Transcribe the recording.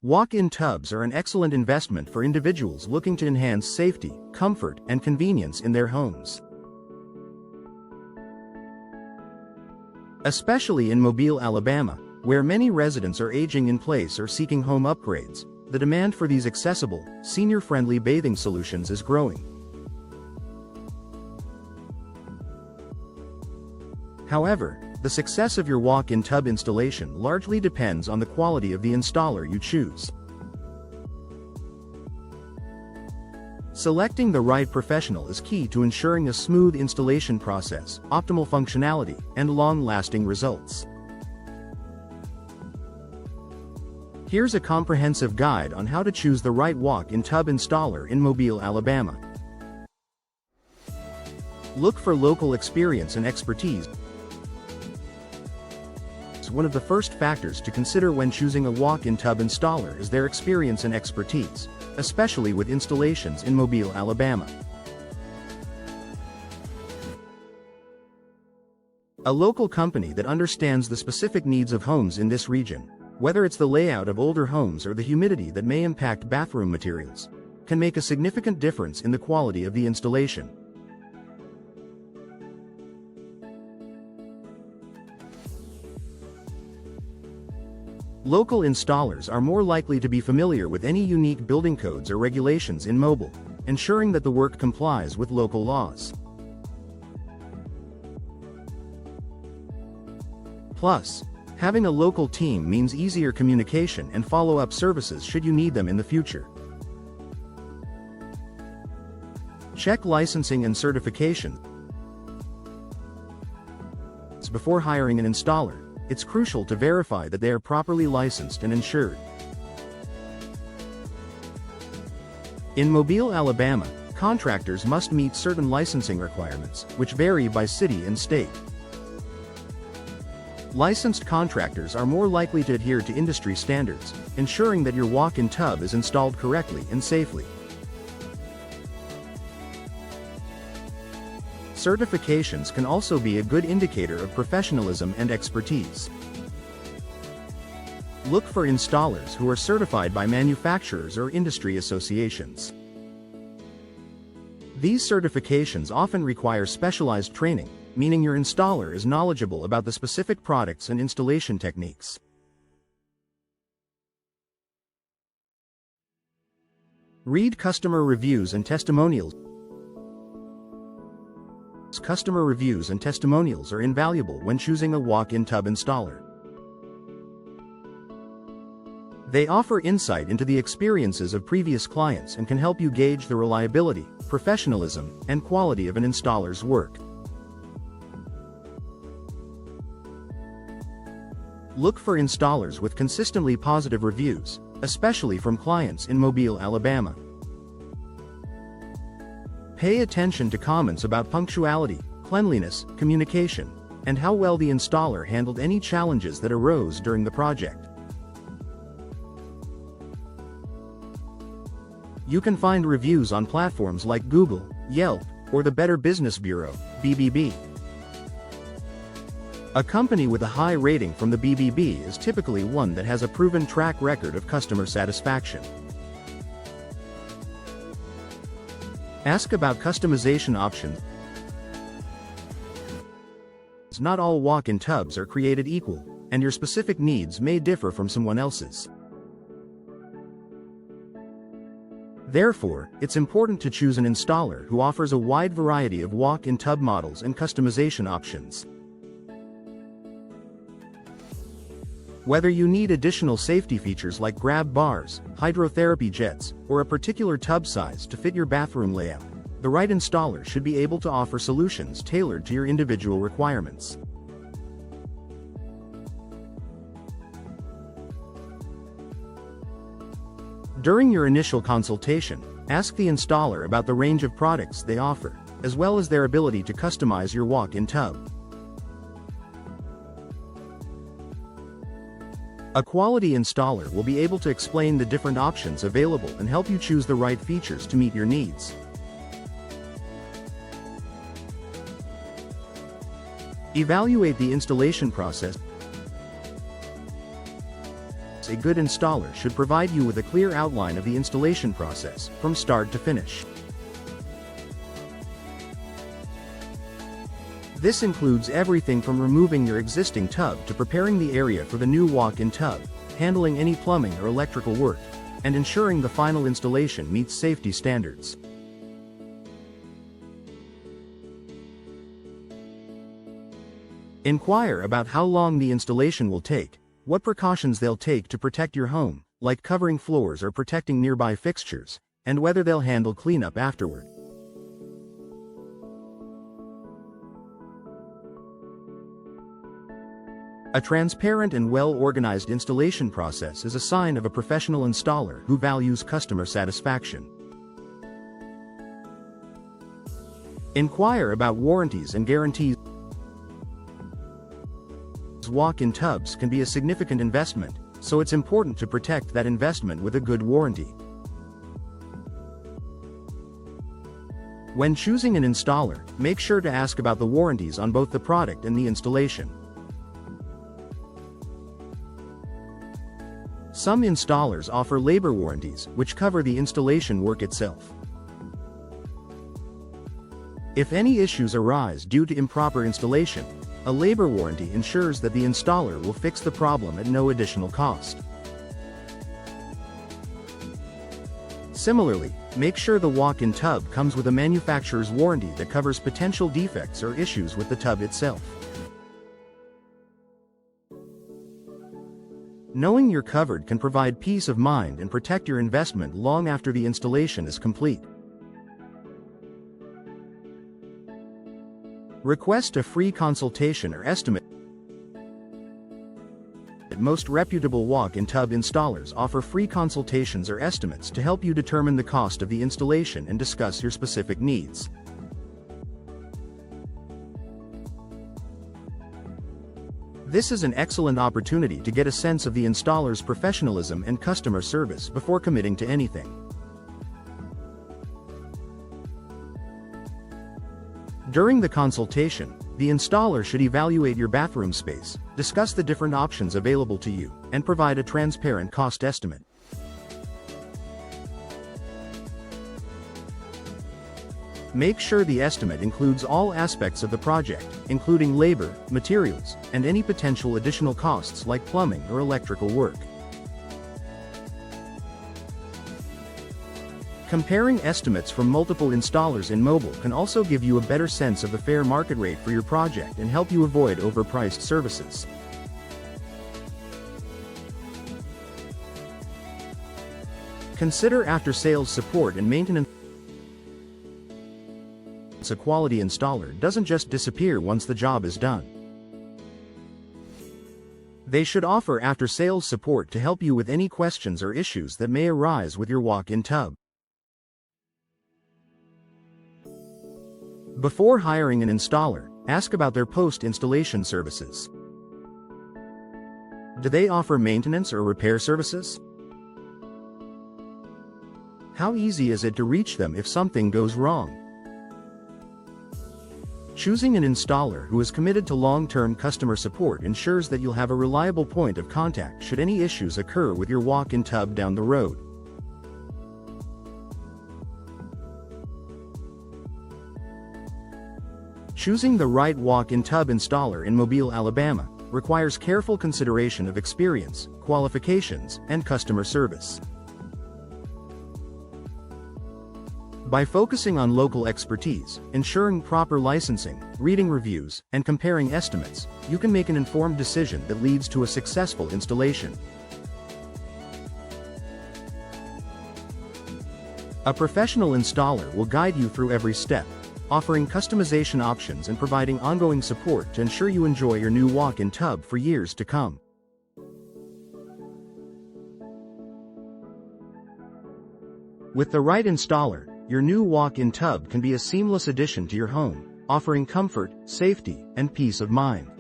Walk-in tubs are an excellent investment for individuals looking to enhance safety, comfort, and convenience in their homes. Especially in Mobile, Alabama, where many residents are aging in place or seeking home upgrades, the demand for these accessible, senior-friendly bathing solutions is growing. However, the success of your walk-in tub installation largely depends on the quality of the installer you choose. Selecting the right professional is key to ensuring a smooth installation process, optimal functionality, and long-lasting results. Here's a comprehensive guide on how to choose the right walk-in tub installer in Mobile, Alabama. Look for local experience and expertise. One of the first factors to consider when choosing a walk-in tub installer is their experience and expertise, especially with installations in Mobile, Alabama. A local company that understands the specific needs of homes in this region, whether it's the layout of older homes or the humidity that may impact bathroom materials, can make a significant difference in the quality of the installation. Local installers are more likely to be familiar with any unique building codes or regulations in Mobile, ensuring that the work complies with local laws. Plus, having a local team means easier communication and follow-up services should you need them in the future. Check licensing and certification. Before hiring an installer, it's crucial to verify that they are properly licensed and insured. In Mobile, Alabama, contractors must meet certain licensing requirements, which vary by city and state. Licensed contractors are more likely to adhere to industry standards, ensuring that your walk-in tub is installed correctly and safely. Certifications can also be a good indicator of professionalism and expertise. Look for installers who are certified by manufacturers or industry associations. These certifications often require specialized training, meaning your installer is knowledgeable about the specific products and installation techniques. Read customer reviews and testimonials. Customer reviews and testimonials are invaluable when choosing a walk-in tub installer. They offer insight into the experiences of previous clients and can help you gauge the reliability, professionalism, and quality of an installer's work. Look for installers with consistently positive reviews, especially from clients in Mobile, Alabama. Pay attention to comments about punctuality, cleanliness, communication, and how well the installer handled any challenges that arose during the project. You can find reviews on platforms like Google, Yelp, or the Better Business Bureau, BBB. A company with a high rating from the BBB is typically one that has a proven track record of customer satisfaction. Ask about customization options. Not all walk-in tubs are created equal, and your specific needs may differ from someone else's. Therefore, it's important to choose an installer who offers a wide variety of walk-in tub models and customization options. Whether you need additional safety features like grab bars, hydrotherapy jets, or a particular tub size to fit your bathroom layout, the right installer should be able to offer solutions tailored to your individual requirements. During your initial consultation, ask the installer about the range of products they offer, as well as their ability to customize your walk-in tub. A quality installer will be able to explain the different options available and help you choose the right features to meet your needs. Evaluate the installation process. A good installer should provide you with a clear outline of the installation process, from start to finish. This includes everything from removing your existing tub to preparing the area for the new walk-in tub, handling any plumbing or electrical work, and ensuring the final installation meets safety standards. Inquire about how long the installation will take, what precautions they'll take to protect your home, like covering floors or protecting nearby fixtures, and whether they'll handle cleanup afterward. A transparent and well-organized installation process is a sign of a professional installer who values customer satisfaction. Inquire about warranties and guarantees. Walk-in tubs can be a significant investment, so it's important to protect that investment with a good warranty. When choosing an installer, make sure to ask about the warranties on both the product and the installation. Some installers offer labor warranties, which cover the installation work itself. If any issues arise due to improper installation, a labor warranty ensures that the installer will fix the problem at no additional cost. Similarly, make sure the walk-in tub comes with a manufacturer's warranty that covers potential defects or issues with the tub itself. Knowing you're covered can provide peace of mind and protect your investment long after the installation is complete. Request a free consultation or estimate. Most reputable walk-in tub installers offer free consultations or estimates to help you determine the cost of the installation and discuss your specific needs. This is an excellent opportunity to get a sense of the installer's professionalism and customer service before committing to anything. During the consultation, the installer should evaluate your bathroom space, discuss the different options available to you, and provide a transparent cost estimate. Make sure the estimate includes all aspects of the project, including labor, materials, and any potential additional costs like plumbing or electrical work. Comparing estimates from multiple installers in mobile can also give you a better sense of the fair market rate for your project and help you avoid overpriced services. Consider after-sales support and maintenance. A quality installer doesn't just disappear once the job is done. They should offer after-sales support to help you with any questions or issues that may arise with your walk-in tub. Before hiring an installer, ask about their post-installation services. Do they offer maintenance or repair services? How easy is it to reach them if something goes wrong? Choosing an installer who is committed to long-term customer support ensures that you'll have a reliable point of contact should any issues occur with your walk-in tub down the road. Choosing the right walk-in tub installer in Mobile, Alabama, requires careful consideration of experience, qualifications, and customer service. By focusing on local expertise, ensuring proper licensing, reading reviews, and comparing estimates, you can make an informed decision that leads to a successful installation. A professional installer will guide you through every step, offering customization options and providing ongoing support to ensure you enjoy your new walk-in tub for years to come. With the right installer, your new walk-in tub can be a seamless addition to your home, offering comfort, safety, and peace of mind.